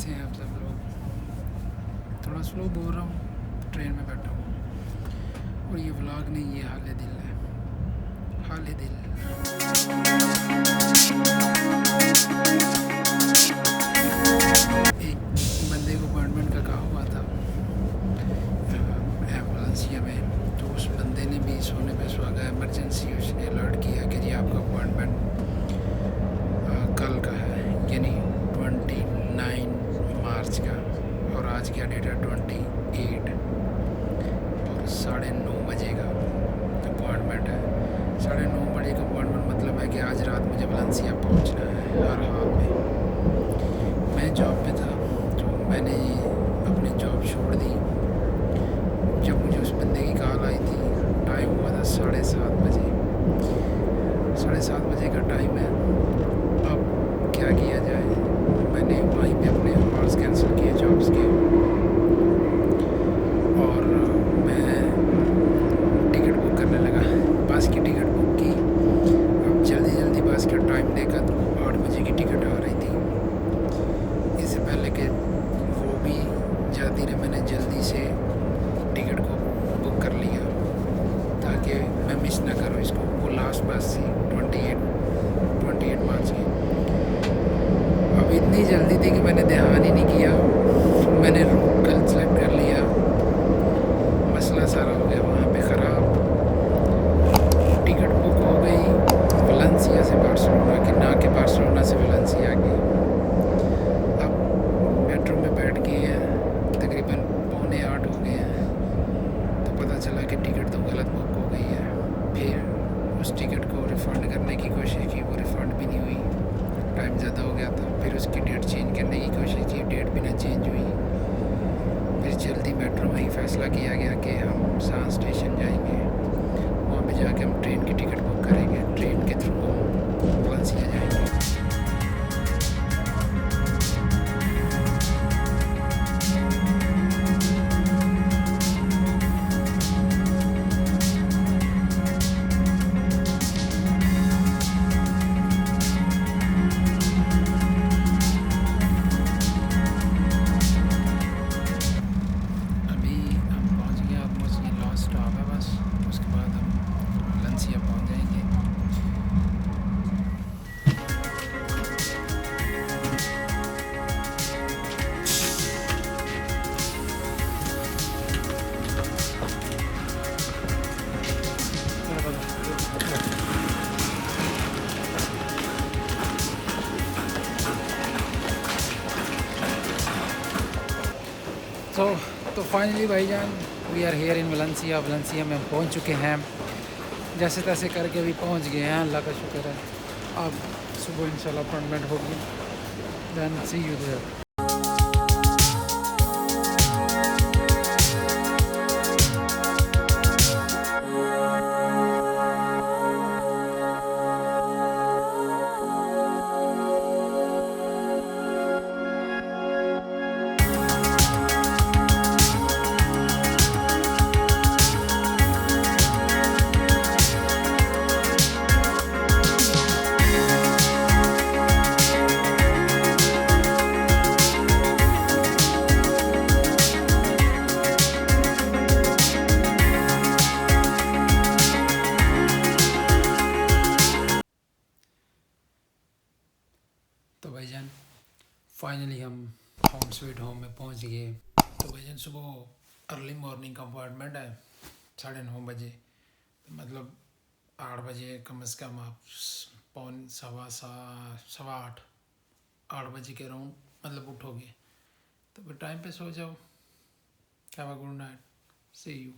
कैसे हैं आप सब लोग। थोड़ा स्लो बोल रहा हूँ, ट्रेन में बैठा हूँ और ये व्लॉग नहीं, ये हाल दिल है, हाल दिल। एक बंदे को अपॉइंटमेंट का कहा हुआ था वैलेंसिया में, तो उस बंदे ने भी सोने पे सुहागा इमरजेंसी उसने अलर्ट किया कि जी आपका अपॉइंटमेंट कल का है, यानी 29 मार्च का, और आज क्या डेट है 28, और 9:30 बजे का अपॉइंटमेंट है। 9:30 बजे का अपॉइंटमेंट मतलब है कि आज रात मुझे वलेंसिया पहुंचना है हर हाल में। मैं जॉब पे था तो मैंने अपनी जॉब छोड़ दी जब मुझे उस बंदे की कॉल आई थी। टाइम हुआ था 7:30 बजे, 7:30 बजे का टाइम है। अब क्या किया जाए, मैंने वहीं पे अपने हॉर्स कैंसिल किए जॉब्स के, और मैं टिकट बुक करने लगा। बस की टिकट बुक की। अब जल्दी बस का टाइम देखा तो 8 बजे की टिकट आ रही थी। इससे पहले कि वो भी जाती रहे, मैंने जल्दी से टिकट को बुक कर लिया ताकि मैं मिस ना करूँ इसको। वो लास्ट बस थी 28 मार्च की। अब इतनी जल्दी थी कि मैंने ध्यान ही नहीं किया, मैंने रूट गलत सेलेक्ट कर लिया, मसला सारा हो गया वहाँ पे ख़राब। टिकट बुक हो गई वलेंसिया से बार्सिलोना की, ना कि बार्सिलोना से वलेंसिया की। अब मेट्रो में बैठ गए हैं, तकरीबन 7:45 हो गए हैं, तो पता चला कि टिकट तो गलत बुक हो गई है। फिर उस टिकट को रिफ़ंड करने की कोशिश की, वो रिफ़ंड भी नहीं हुई, टाइम ज़्यादा हो गया था। फिर उसकी डेट चेंज करने की कोशिश की, डेट भी ना चेंज हुई। फिर जल्दी मेट्रो में ही फ़ैसला किया गया कि हम सांस स्टेशन जाएंगे, वहाँ पे जाके हम ट्रेन की टिकट बुक करेंगे, ट्रेन के थ्रू हम वलेंसिया जाएंगे। स्टॉप है बस, उसके बाद हम वलेंसिया पहुंच जाएंगे। तो फाइनली भाईजान we are here in Valencia में हम पहुंच चुके हैं, जैसे तैसे करके भी पहुंच गए हैं, अल्लाह का शुक्र है। अब सुबह इंशाल्लाह अपॉइंटमेंट होगी, देन सी यू देयर। तो भाईजान फाइनली हम होम स्वीट होम में पहुंच गए। तो भाईजान सुबह अर्ली मॉर्निंग का अपॉइंटमेंट है 9:30 बजे, तो मतलब 8 बजे कम से कम आप 8 बजे के अराउंड मतलब उठोगे, तो फिर टाइम पे सो जाओ। Have a good night, see you.